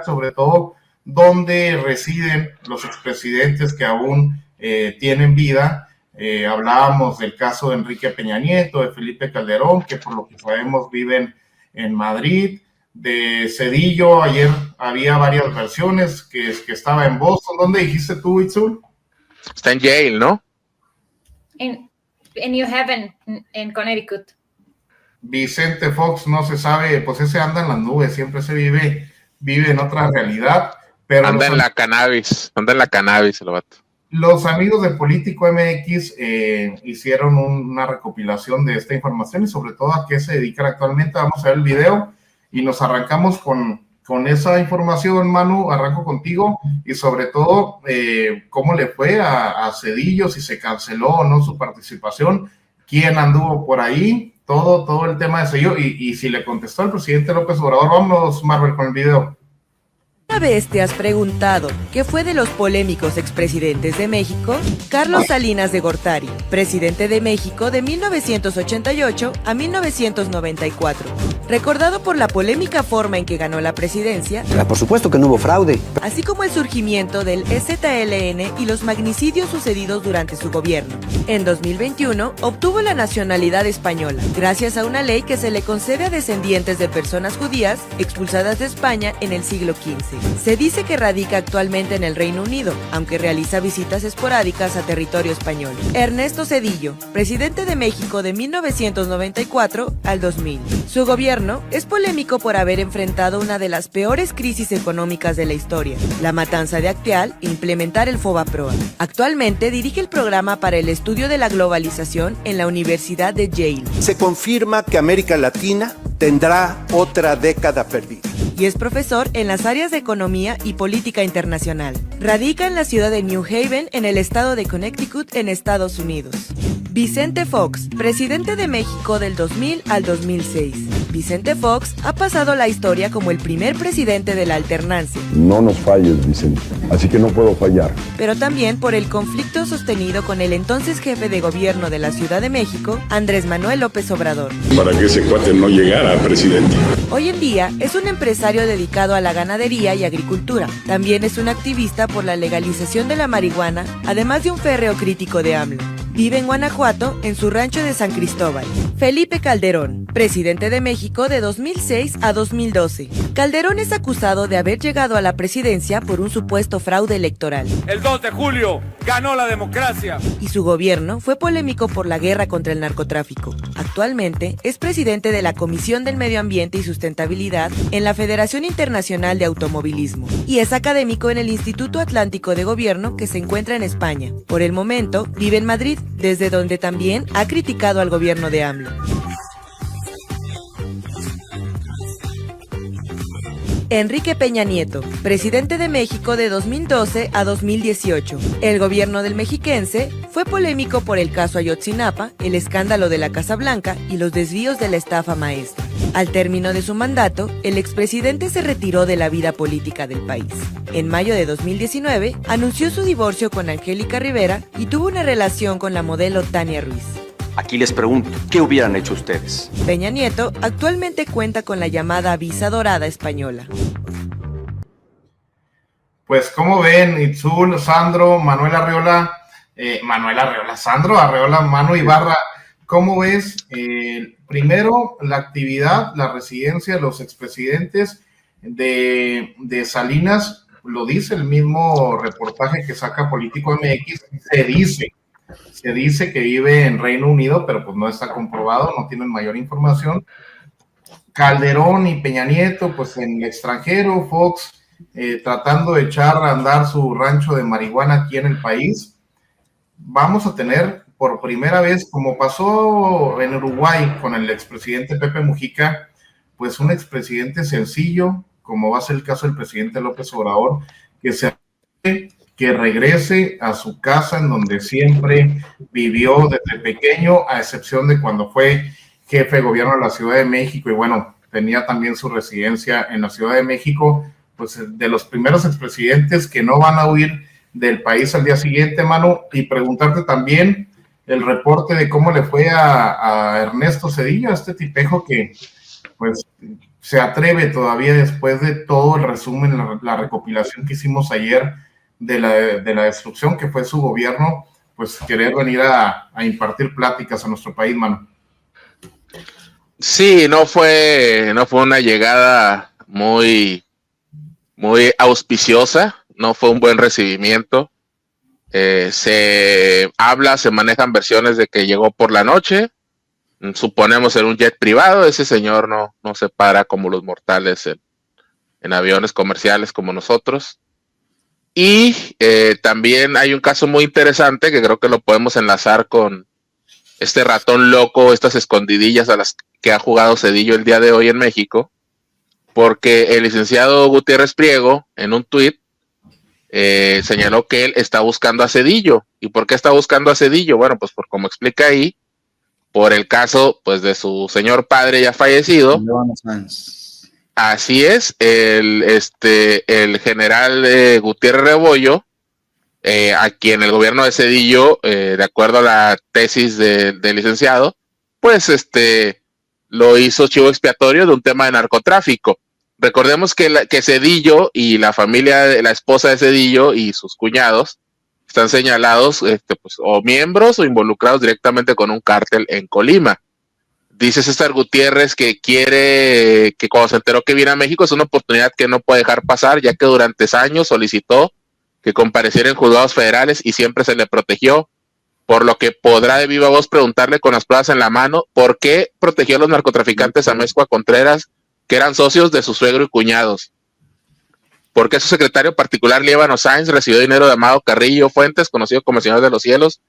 sobre todo dónde residen los expresidentes que aún tienen vida. Hablábamos del caso de Enrique Peña Nieto, de Felipe Calderón, que por lo que sabemos viven en Madrid, de Zedillo. Ayer había varias versiones, que estaba en Boston. ¿Dónde dijiste tú, Itzul? Está en Yale, ¿no? En New Haven, en Connecticut. Vicente Fox, no se sabe, pues ese anda en las nubes, siempre se vive en otra realidad. Pero anda en la cannabis el vato. Los amigos de Político MX hicieron una recopilación de esta información y sobre todo a qué se dedican actualmente. Vamos a ver el video y nos arrancamos con esa información. Manu, arranco contigo y sobre todo cómo le fue a Zedillo, si se canceló o no su participación, quién anduvo por ahí, todo el tema de Zedillo y si le contestó al presidente López Obrador. Vamos, Marvel, con el video. ¿Alguna vez te has preguntado qué fue de los polémicos expresidentes de México? Carlos Salinas de Gortari, presidente de México de 1988 a 1994. Recordado por la polémica forma en que ganó la presidencia, por supuesto que no hubo fraude, así como el surgimiento del EZLN y los magnicidios sucedidos durante su gobierno. En 2021 obtuvo la nacionalidad española, gracias a una ley que se le concede a descendientes de personas judías expulsadas de España en el siglo XV. Se dice que radica actualmente en el Reino Unido, aunque realiza visitas esporádicas a territorio español. Ernesto Zedillo, presidente de México de 1994 al 2000. Su gobierno es polémico por haber enfrentado una de las peores crisis económicas de la historia, la matanza de Acteal e implementar el FOBAPROA. Actualmente dirige el programa para el estudio de la globalización en la Universidad de Yale. Se confirma que América Latina tendrá otra década perdida. Y es profesor en las áreas de Economía y Política Internacional. Radica en la ciudad de New Haven, en el estado de Connecticut, en Estados Unidos. Vicente Fox, presidente de México del 2000 al 2006. Vicente Fox ha pasado la historia como el primer presidente de la alternancia. No nos falles, Vicente, así que no puedo fallar. Pero también por el conflicto sostenido con el entonces jefe de gobierno de la Ciudad de México, Andrés Manuel López Obrador. Para que ese cuate no llegara a presidente. Hoy en día es un empresario dedicado a la ganadería y agricultura. También es un activista por la legalización de la marihuana, además de un férreo crítico de AMLO. Vive en Guanajuato, en su rancho de San Cristóbal. Felipe Calderón, presidente de México de 2006 a 2012. Calderón es acusado de haber llegado a la presidencia por un supuesto fraude electoral. El 2 de julio ganó la democracia. Y su gobierno fue polémico por la guerra contra el narcotráfico. Actualmente es presidente de la Comisión del Medio Ambiente y Sustentabilidad en la Federación Internacional de Automovilismo. Y es académico en el Instituto Atlántico de Gobierno que se encuentra en España. Por el momento vive en Madrid, desde donde también ha criticado al gobierno de AMLO. Enrique Peña Nieto, presidente de México de 2012 a 2018. El gobierno del mexiquense fue polémico por el caso Ayotzinapa, el escándalo de la Casa Blanca y los desvíos de la estafa maestra. Al término de su mandato, el expresidente se retiró de la vida política del país. En mayo de 2019, anunció su divorcio con Angélica Rivera y tuvo una relación con la modelo Tania Ruiz. Aquí les pregunto, ¿qué hubieran hecho ustedes? Peña Nieto actualmente cuenta con la llamada visa dorada española. Pues, ¿cómo ven? Itzul, Sandro, Sandro Arreola, Manu Ibarra, ¿cómo ves? Primero, la actividad, la residencia de los expresidentes de Salinas, lo dice el mismo reportaje que saca Político MX, se dice que vive en Reino Unido, pero pues no está comprobado, no tienen mayor información. Calderón y Peña Nieto, pues en el extranjero, Fox tratando de echar a andar su rancho de marihuana aquí en el país. Vamos a tener por primera vez, como pasó en Uruguay con el expresidente Pepe Mujica, pues un expresidente sencillo, como va a ser el caso del presidente López Obrador, que regrese a su casa en donde siempre vivió desde pequeño, a excepción de cuando fue jefe de gobierno de la Ciudad de México y bueno, tenía también su residencia en la Ciudad de México, pues de los primeros expresidentes que no van a huir del país al día siguiente, Manu, y preguntarte también el reporte de cómo le fue a Ernesto Zedillo, este tipejo que pues se atreve todavía, después de todo el resumen, la recopilación que hicimos ayer de la destrucción que fue su gobierno, pues querer venir a impartir pláticas a nuestro país, mano? Sí, no fue una llegada muy auspiciosa, no fue un buen recibimiento. Se manejan versiones de que llegó por la noche, suponemos en un jet privado. Ese señor no se para como los mortales en aviones comerciales como nosotros. Y también hay un caso muy interesante que creo que lo podemos enlazar con este ratón loco, estas escondidillas a las que ha jugado Zedillo el día de hoy en México, porque el licenciado Gutiérrez Priego en un tuit señaló que él está buscando a Zedillo. ¿Y por qué está buscando a Zedillo? Bueno, pues por como explica ahí, por el caso pues de su señor padre ya fallecido. Así es, el general Gutiérrez Rebollo, a quien el gobierno de Zedillo, de acuerdo a la tesis del licenciado, pues lo hizo chivo expiatorio de un tema de narcotráfico. Recordemos que Zedillo y la familia, la esposa de Zedillo y sus cuñados están señalados pues, o miembros o involucrados directamente con un cártel en Colima. Dice César Gutiérrez que quiere que cuando se enteró que viene a México es una oportunidad que no puede dejar pasar, ya que durante años solicitó que compareciera en juzgados federales y siempre se le protegió, por lo que podrá de viva voz preguntarle con las pruebas en la mano por qué protegió a los narcotraficantes Amezcua Contreras, que eran socios de su suegro y cuñados. ¿Por qué su secretario particular, Líbano Sáenz, recibió dinero de Amado Carrillo Fuentes, conocido como el Señor de los Cielos,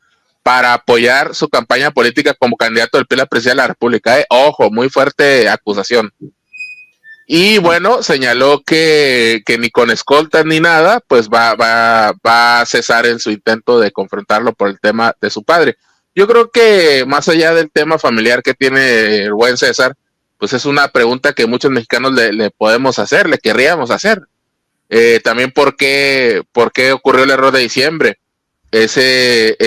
para apoyar su campaña política como candidato del PRI a la presidencia de la República? Ojo, muy fuerte acusación. Y bueno, señaló que ni con escoltas ni nada, pues va a cesar en su intento de confrontarlo por el tema de su padre. Yo creo que más allá del tema familiar que tiene el buen César, pues es una pregunta que muchos mexicanos le podemos hacer, le querríamos hacer. También ¿por qué ocurrió el error de diciembre? Ese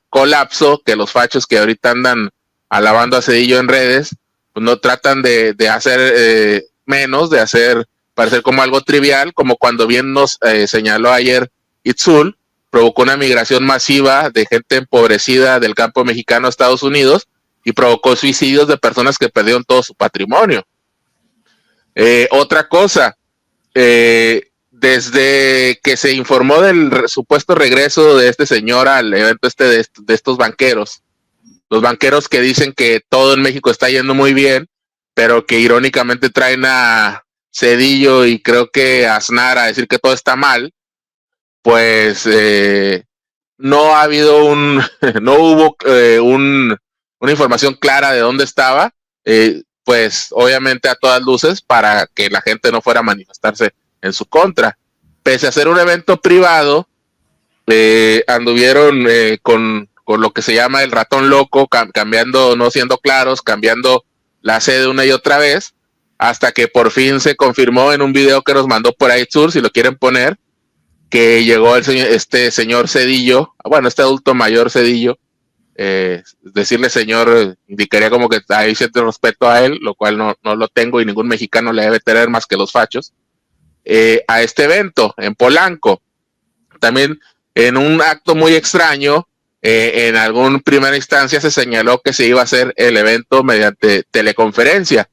colapso que los fachos que ahorita andan alabando a Zedillo en redes, pues no tratan de hacer menos, de hacer parecer como algo trivial, como cuando bien nos señaló ayer Itzul, provocó una migración masiva de gente empobrecida del campo mexicano a Estados Unidos y provocó suicidios de personas que perdieron todo su patrimonio. Otra cosa, desde que se informó del supuesto regreso de este señor al evento de estos banqueros, los banqueros que dicen que todo en México está yendo muy bien, pero que irónicamente traen a Zedillo y creo que a Aznar a decir que todo está mal, pues no ha habido no hubo una información clara de dónde estaba, pues obviamente a todas luces para que la gente no fuera a manifestarse en su contra. Pese a ser un evento privado, anduvieron con lo que se llama el ratón loco, cambiando, no siendo claros, cambiando la sede una y otra vez, hasta que por fin se confirmó en un video que nos mandó por ahí Sur, si lo quieren poner, que llegó este señor Zedillo, bueno, este adulto mayor Zedillo. Decirle señor indicaría como que hay cierto respeto a él, lo cual no lo tengo y ningún mexicano le debe tener más que los fachos, a este evento en Polanco. También en un acto muy extraño, en alguna primera instancia se señaló que se iba a hacer el evento mediante teleconferencia,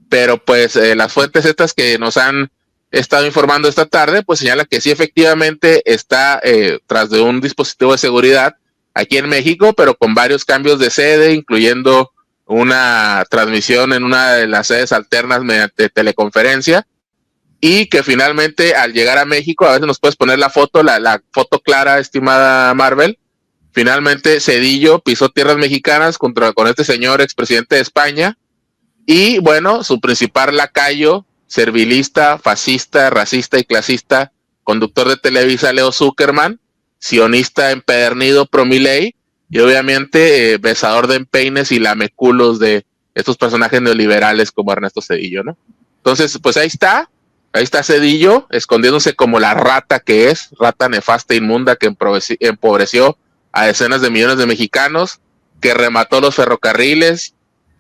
pero pues las fuentes estas que nos han estado informando esta tarde, pues señala que sí efectivamente está tras de un dispositivo de seguridad aquí en México, pero con varios cambios de sede, incluyendo una transmisión en una de las sedes alternas mediante teleconferencia, y que finalmente al llegar a México, a veces nos puedes poner la foto, la foto clara, estimada Marvel, finalmente Zedillo pisó tierras mexicanas con este señor expresidente de España, y bueno, su principal lacayo, servilista, fascista, racista y clasista, conductor de Televisa, Leo Zuckerman, sionista empedernido pro Milei, y obviamente besador de empeines y lameculos de estos personajes neoliberales como Ernesto Zedillo, ¿no? Entonces, pues ahí está Zedillo, escondiéndose como la rata que es, rata nefasta, inmunda, que empobreció a decenas de millones de mexicanos, que remató los ferrocarriles,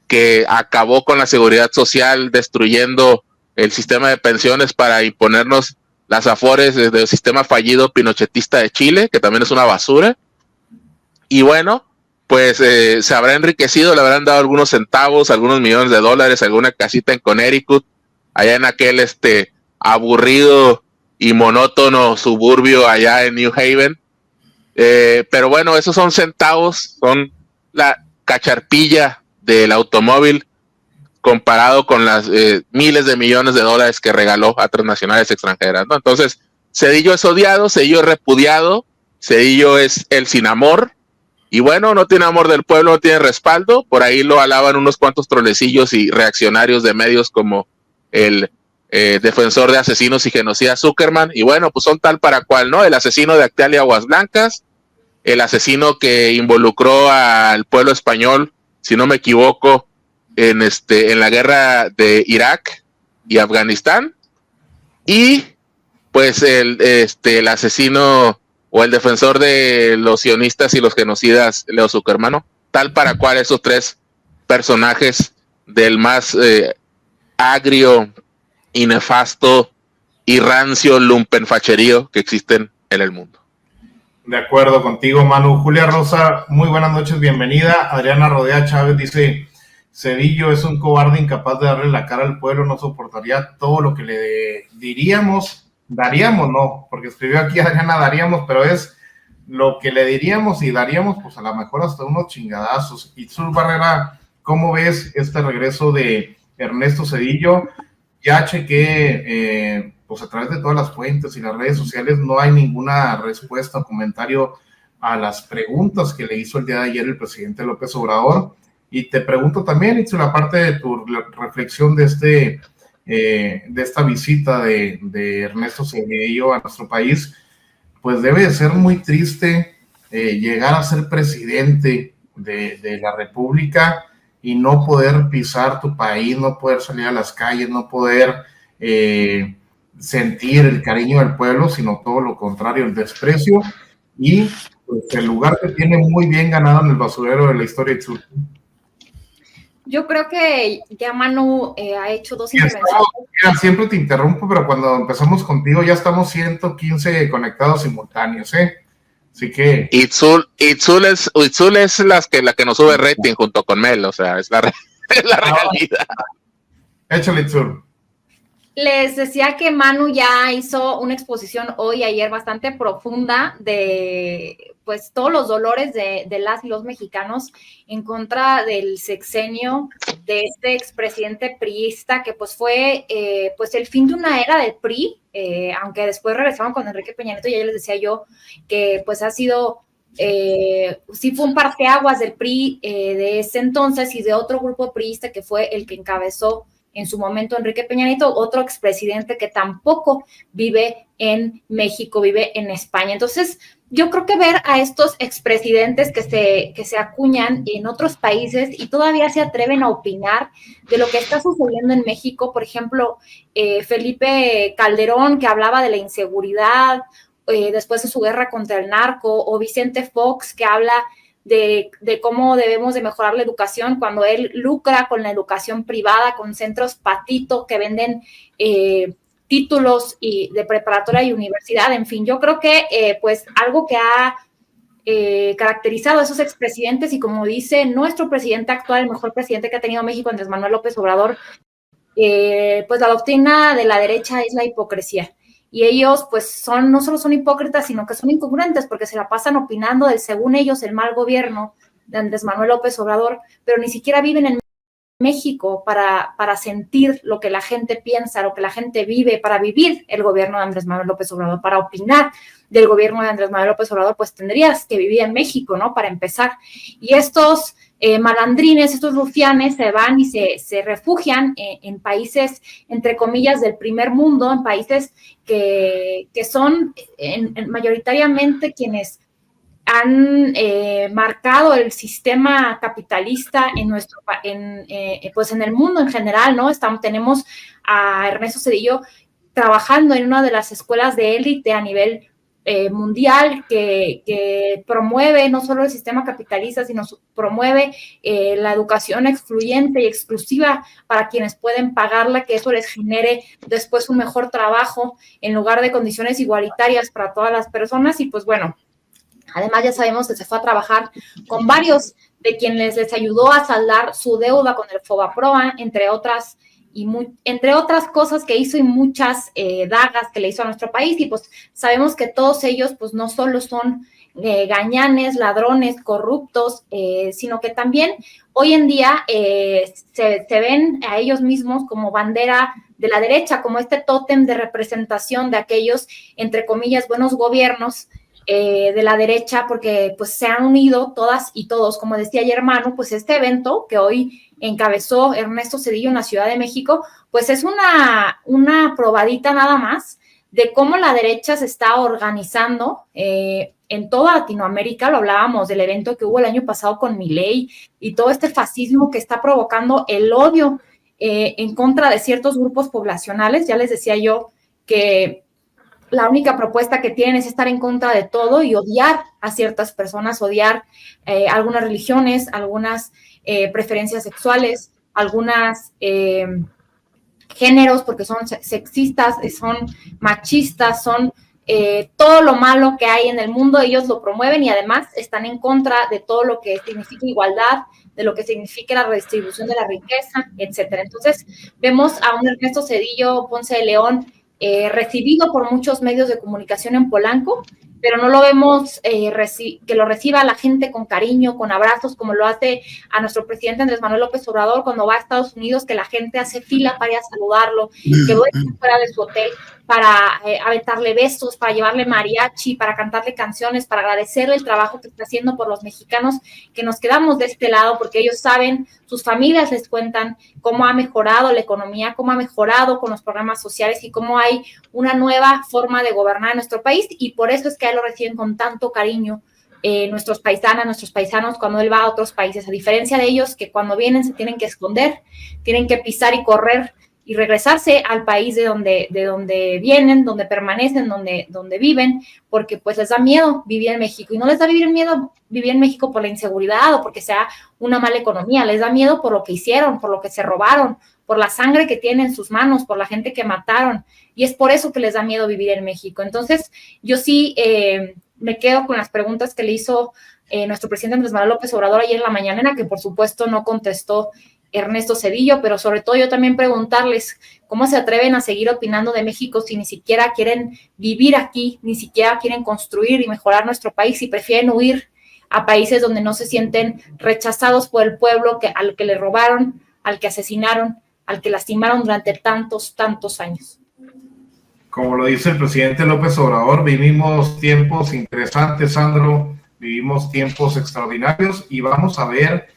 que acabó con la seguridad social destruyendo el sistema de pensiones para imponernos las afores del sistema fallido pinochetista de Chile, que también es una basura. Y bueno, pues se habrá enriquecido, le habrán dado algunos centavos, algunos millones de dólares, alguna casita en Connecticut, allá en aquel aburrido y monótono suburbio allá en New Haven. Pero bueno, esos son centavos, son la cacharpilla del automóvil comparado con las miles de millones de dólares que regaló a transnacionales extranjeras, ¿no? Entonces, Zedillo es odiado, Zedillo es repudiado, Zedillo es el sin amor, y bueno, no tiene amor del pueblo, no tiene respaldo. Por ahí lo alaban unos cuantos trolecillos y reaccionarios de medios como el defensor de asesinos y genocida Zuckerman, y bueno, pues son tal para cual, ¿no? El asesino de Acteal Aguas Blancas, el asesino que involucró al pueblo español, si no me equivoco, en la guerra de Irak y Afganistán, y pues el asesino o el defensor de los sionistas y los genocidas, Leo Zuckerman, ¿no? Tal para cual esos tres personajes del más agrio y nefasto y rancio lumpenfacherío que existen en el mundo. De acuerdo contigo, Manu. Julia Rosa, muy buenas noches, bienvenida. Adriana Rodea Chávez dice: Zedillo es un cobarde incapaz de darle la cara al pueblo, no soportaría todo lo que le daríamos, no, porque escribió aquí Adriana daríamos, pero es lo que le diríamos y daríamos, pues a lo mejor hasta unos chingadazos. Itzul Barrera, ¿cómo ves este regreso de Ernesto Zedillo? Ya chequé, pues a través de todas las fuentes y las redes sociales, no hay ninguna respuesta o comentario a las preguntas que le hizo el día de ayer el presidente López Obrador. Y te pregunto también, Itzul, aparte de tu reflexión de esta visita de Ernesto Zedillo a nuestro país, pues debe de ser muy triste llegar a ser presidente de la República y no poder pisar tu país, no poder salir a las calles, no poder sentir el cariño del pueblo, sino todo lo contrario, el desprecio y pues, el lugar que tiene muy bien ganado en el basurero de la historia de Itzul. Yo creo que ya Manu ha hecho dos intervenciones. Mira, siempre te interrumpo, pero cuando empezamos contigo ya estamos 115 conectados simultáneos, ¿eh? Así que... Itzul es la que nos sube rating junto con Mel, o sea, es la realidad. Échale, Itzul. Les decía que Manu ya hizo una exposición hoy, ayer, bastante profunda de pues todos los dolores de las y los mexicanos en contra del sexenio de este expresidente priista que pues fue pues el fin de una era del PRI, aunque después regresaron con Enrique Peña Nieto y ya les decía yo que pues ha sido sí fue un parteaguas del PRI de ese entonces y de otro grupo priista que fue el que encabezó en su momento Enrique Peña Nieto, otro expresidente que tampoco vive en México, vive en España. Entonces, yo creo que ver a estos expresidentes que se acuñan en otros países y todavía se atreven a opinar de lo que está sucediendo en México, por ejemplo, Felipe Calderón, que hablaba de la inseguridad después de su guerra contra el narco, o Vicente Fox, que habla de cómo debemos de mejorar la educación cuando él lucra con la educación privada, con centros patito que venden títulos de preparatoria y universidad. En fin, yo creo que pues algo que ha caracterizado a esos expresidentes y como dice nuestro presidente actual, el mejor presidente que ha tenido México, Andrés Manuel López Obrador, pues la doctrina de la derecha es la hipocresía. Y ellos, pues, no solo son hipócritas, sino que son incongruentes porque se la pasan opinando del, según ellos, el mal gobierno de Andrés Manuel López Obrador, pero ni siquiera viven en México para sentir lo que la gente piensa, lo que la gente vive, para vivir el gobierno de Andrés Manuel López Obrador, para opinar del gobierno de Andrés Manuel López Obrador, pues tendrías que vivir en México, ¿no? Para empezar. Y estos malandrines, estos rufianes se van y se refugian en países, entre comillas, del primer mundo, en países que son mayoritariamente quienes han marcado el sistema capitalista pues en el mundo en general, ¿no? Tenemos a Ernesto Zedillo trabajando en una de las escuelas de élite a nivel mundial que promueve no solo el sistema capitalista, sino promueve la educación excluyente y exclusiva para quienes pueden pagarla, que eso les genere después un mejor trabajo en lugar de condiciones igualitarias para todas las personas. Y pues bueno, además ya sabemos que se fue a trabajar con varios de quienes les ayudó a saldar su deuda con el Fobaproa, entre otras cosas que hizo y muchas dagas que le hizo a nuestro país. Y pues sabemos que todos ellos pues no solo son gañanes, ladrones, corruptos, sino que también hoy en día se ven a ellos mismos como bandera de la derecha, como este tótem de representación de aquellos, entre comillas, buenos gobiernos de la derecha, porque pues se han unido todas y todos, como decía ayer Manu, pues este evento que hoy encabezó Ernesto Zedillo en la Ciudad de México, pues es una probadita nada más de cómo la derecha se está organizando en toda Latinoamérica. Lo hablábamos del evento que hubo el año pasado con Milei y todo este fascismo que está provocando el odio en contra de ciertos grupos poblacionales. Ya les decía yo que la única propuesta que tienen es estar en contra de todo y odiar a ciertas personas, odiar algunas religiones, algunas preferencias sexuales, algunas géneros, porque son sexistas, son machistas, son todo lo malo que hay en el mundo, ellos lo promueven y además están en contra de todo lo que significa igualdad, de lo que significa la redistribución de la riqueza, etcétera. Entonces, vemos a un Ernesto Zedillo Ponce de León recibido por muchos medios de comunicación en Polanco, pero no lo vemos que lo reciba la gente con cariño, con abrazos, como lo hace a nuestro presidente Andrés Manuel López Obrador cuando va a Estados Unidos, que la gente hace fila para ir a saludarlo, que va fuera de su hotel para aventarle besos, para llevarle mariachi, para cantarle canciones, para agradecerle el trabajo que está haciendo por los mexicanos, que nos quedamos de este lado, porque ellos saben, sus familias les cuentan cómo ha mejorado la economía, cómo ha mejorado con los programas sociales y cómo hay una nueva forma de gobernar en nuestro país, y por eso es que a él lo reciben con tanto cariño nuestros paisanos cuando él va a otros países, a diferencia de ellos que cuando vienen se tienen que esconder, tienen que pisar y correr y regresarse al país de donde vienen, donde permanecen, donde viven, porque pues les da miedo vivir en México, y no les da miedo vivir en México por la inseguridad o porque sea una mala economía, les da miedo por lo que hicieron, por lo que se robaron, por la sangre que tienen en sus manos, por la gente que mataron, y es por eso que les da miedo vivir en México. Entonces, yo sí me quedo con las preguntas que le hizo nuestro presidente Andrés Manuel López Obrador ayer en la mañanera, que por supuesto no contestó Ernesto Zedillo, pero sobre todo yo también preguntarles cómo se atreven a seguir opinando de México si ni siquiera quieren vivir aquí, ni siquiera quieren construir y mejorar nuestro país y prefieren huir a países donde no se sienten rechazados por el pueblo al que le robaron, al que asesinaron, al que lastimaron durante tantos años. Como lo dice el presidente López Obrador, vivimos tiempos interesantes, Sandro, vivimos tiempos extraordinarios y vamos a ver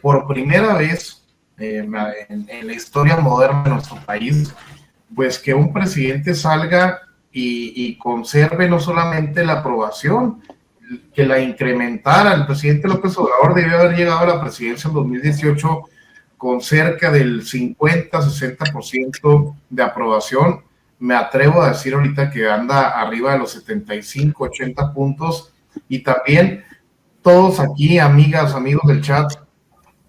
por primera vez en la historia moderna de nuestro país, pues que un presidente salga y conserve no solamente la aprobación, que la incrementara. El presidente López Obrador debió haber llegado a la presidencia en 2018 con cerca del 50-60% de aprobación. Me atrevo a decir ahorita que anda arriba de los 75-80 puntos. Y también todos aquí, amigas, amigos del chat,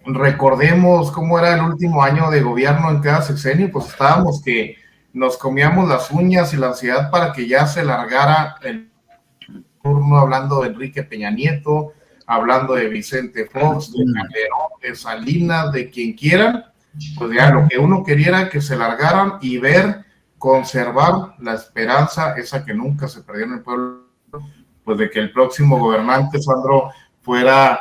recordemos cómo era el último año de gobierno en cada sexenio. Pues estábamos que nos comíamos las uñas y la ansiedad para que ya se largara el turno, hablando de Enrique Peña Nieto, hablando de Vicente Fox, de Calderón, de Salinas, de quien quieran. Pues ya lo que uno quería era que se largaran y conservar la esperanza, esa que nunca se perdió en el pueblo, pues de que el próximo gobernante, Sandro, fuera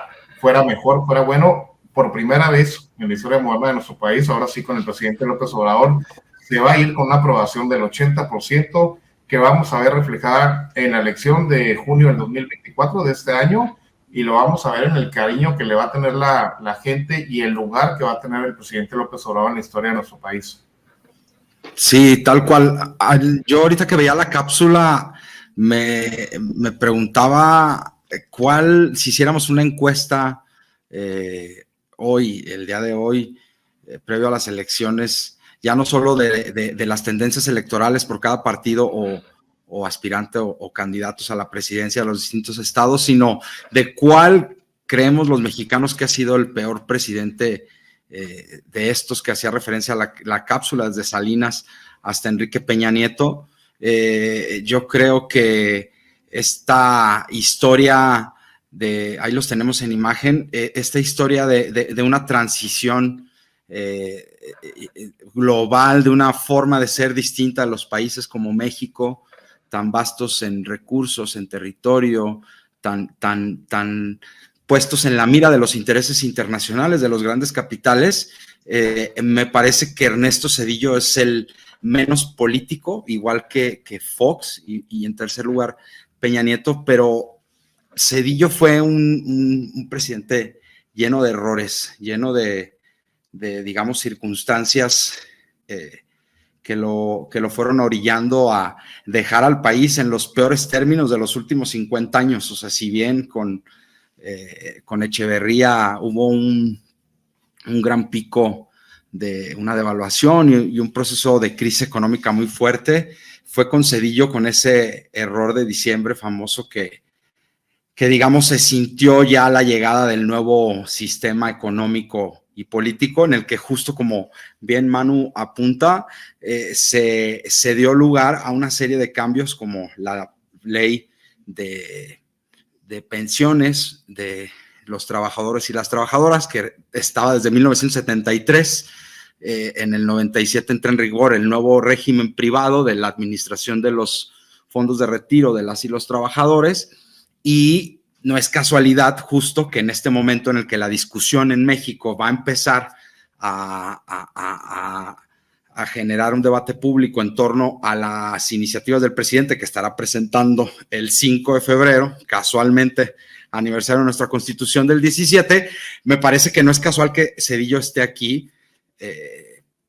mejor, fuera bueno. Por primera vez en la historia moderna de nuestro país, ahora sí con el presidente López Obrador, se va a ir con una aprobación del 80% que vamos a ver reflejada en la elección de junio del 2024 de este año, y lo vamos a ver en el cariño que le va a tener la gente y el lugar que va a tener el presidente López Obrador en la historia de nuestro país. Sí, tal cual. Yo ahorita que veía la cápsula me preguntaba si hiciéramos una encuesta el día de hoy, previo a las elecciones, ya no solo de las tendencias electorales por cada partido o o aspirante o candidatos a la presidencia de los distintos estados, sino de cuál creemos los mexicanos que ha sido el peor presidente de estos que hacía referencia a la cápsula desde Salinas hasta Enrique Peña Nieto. Yo creo que esta historia ahí los tenemos en imagen, esta historia de una transición global, de una forma de ser distinta a los países como México, tan vastos en recursos, en territorio, tan puestos en la mira de los intereses internacionales de los grandes capitales. Me parece que Ernesto Zedillo es el menos político, igual que Fox, y en tercer lugar Peña Nieto, pero Zedillo fue un presidente lleno de errores, lleno de digamos, circunstancias que lo fueron orillando a dejar al país en los peores términos de los últimos 50 años. O sea, si bien con Echeverría hubo un gran pico de una devaluación y un proceso de crisis económica muy fuerte, fue con Zedillo, con ese error de diciembre famoso que digamos se sintió ya la llegada del nuevo sistema económico y político, en el que justo como bien Manu apunta, se dio lugar a una serie de cambios como la ley de pensiones de los trabajadores y las trabajadoras, que estaba desde 1973, en el 97 entra en rigor el nuevo régimen privado de la administración de los fondos de retiro de las y los trabajadores, y no es casualidad justo que en este momento en el que la discusión en México va a empezar a generar un debate público en torno a las iniciativas del presidente que estará presentando el 5 de febrero, casualmente aniversario de nuestra Constitución del 17, me parece que no es casual que Zedillo esté aquí,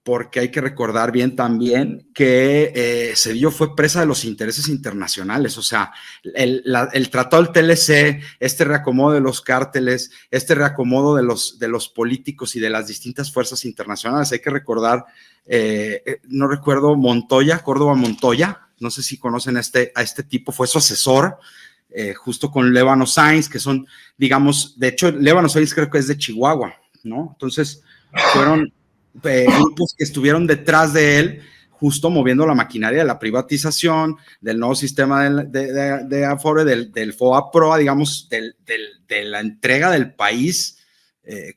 porque hay que recordar bien también que Zedillo fue presa de los intereses internacionales. O sea, el tratado del TLC, este reacomodo de los cárteles, este reacomodo de los políticos y de las distintas fuerzas internacionales. Hay que recordar, no recuerdo, Córdoba Montoya, no sé si conocen a este tipo, fue su asesor, justo con Lébano Sainz, que son, digamos, de hecho, Lébano Sainz creo que es de Chihuahua, ¿no? Entonces, fueron grupos que estuvieron detrás de él, justo moviendo la maquinaria de la privatización, del nuevo sistema de Afore, del FOA-PROA, digamos, de la entrega del país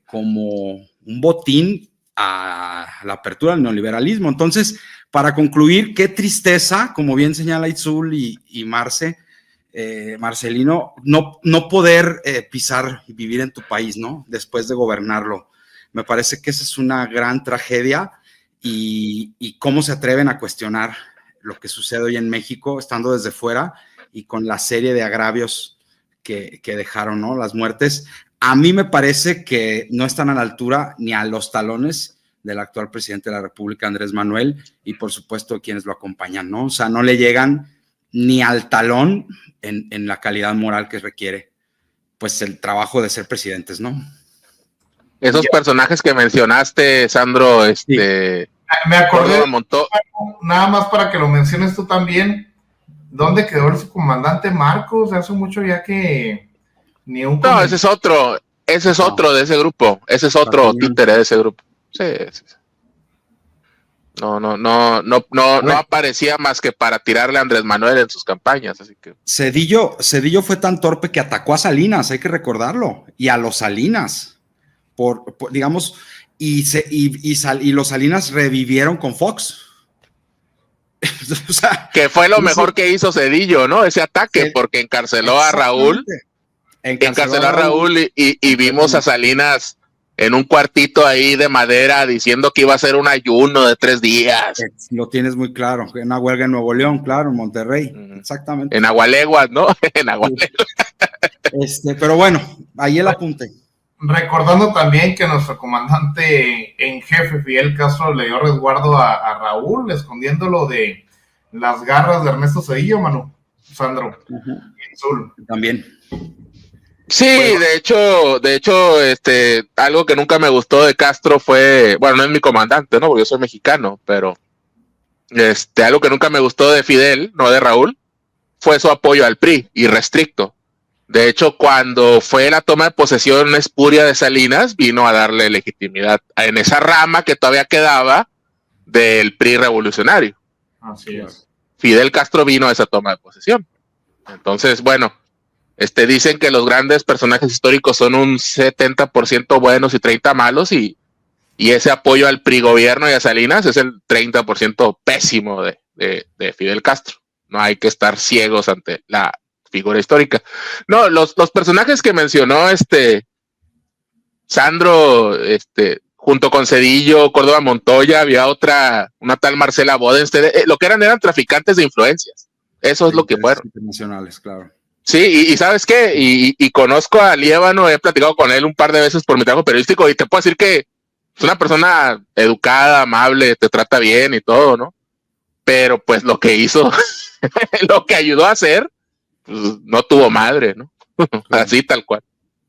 como un botín a la apertura del neoliberalismo. Entonces, para concluir, qué tristeza, como bien señala Itzul y Marcelino, no poder pisar y vivir en tu país, ¿no? Después de gobernarlo. Me parece que esa es una gran tragedia y cómo se atreven a cuestionar lo que sucede hoy en México, estando desde fuera y con la serie de agravios que dejaron, ¿no? Las muertes. A mí me parece que no están a la altura ni a los talones del actual presidente de la República, Andrés Manuel, y por supuesto quienes lo acompañan, ¿no? O sea, no le llegan ni al talón en la calidad moral que requiere, pues, el trabajo de ser presidentes, ¿no? Esos personajes que mencionaste, Sandro, me acordé, nada más para que lo menciones tú también, ¿dónde quedó el subcomandante Marcos? Hace mucho ya que ni un... No, ese es otro de ese grupo, ese es otro títere de ese grupo. Sí. No aparecía más que para tirarle a Andrés Manuel en sus campañas, así que... Zedillo fue tan torpe que atacó a Salinas, hay que recordarlo, y a los Salinas. Digamos, y los Salinas revivieron con Fox. O sea, que fue lo mejor que hizo Zedillo, ¿no? Ese ataque, porque encarceló a Raúl. Encarceló a Raúl y vimos a Salinas en un cuartito ahí de madera diciendo que iba a hacer un ayuno de 3 días. Lo tienes muy claro, en una huelga en Nuevo León, claro, en Monterrey, exactamente. En Agualeguas, ¿no? En Agualeguas. Pero bueno, ahí el apunte. Recordando también que nuestro comandante en jefe, Fidel Castro, le dio resguardo a Raúl, escondiéndolo de las garras de Ernesto Zedillo, Manu, Sandro. También. Sí, bueno. de hecho, algo que nunca me gustó de Castro fue, bueno, no es mi comandante, ¿no? Porque yo soy mexicano, pero algo que nunca me gustó de Fidel, no de Raúl, fue su apoyo al PRI, irrestricto. De hecho, cuando fue la toma de posesión espuria de Salinas, vino a darle legitimidad en esa rama que todavía quedaba del PRI revolucionario. Así es. Fidel Castro vino a esa toma de posesión. Entonces, bueno, dicen que los grandes personajes históricos son un 70% buenos y 30% malos, y ese apoyo al PRI gobierno y a Salinas es el 30% pésimo de Fidel Castro. No hay que estar ciegos ante la figura histórica. No, los personajes que mencionó Sandro, junto con Cedillo, Córdoba Montoya, había una tal Marcela Bodenstedt, lo que eran traficantes de influencias. Eso es lo que fueron. Internacionales, claro. Sí, y ¿sabes qué? Y conozco a Liévano, he platicado con él un par de veces por mi trabajo periodístico, y te puedo decir que es una persona educada, amable, te trata bien y todo, ¿no? Pero pues lo que hizo, lo que ayudó a hacer, pues, no tuvo madre, ¿no? Así tal cual.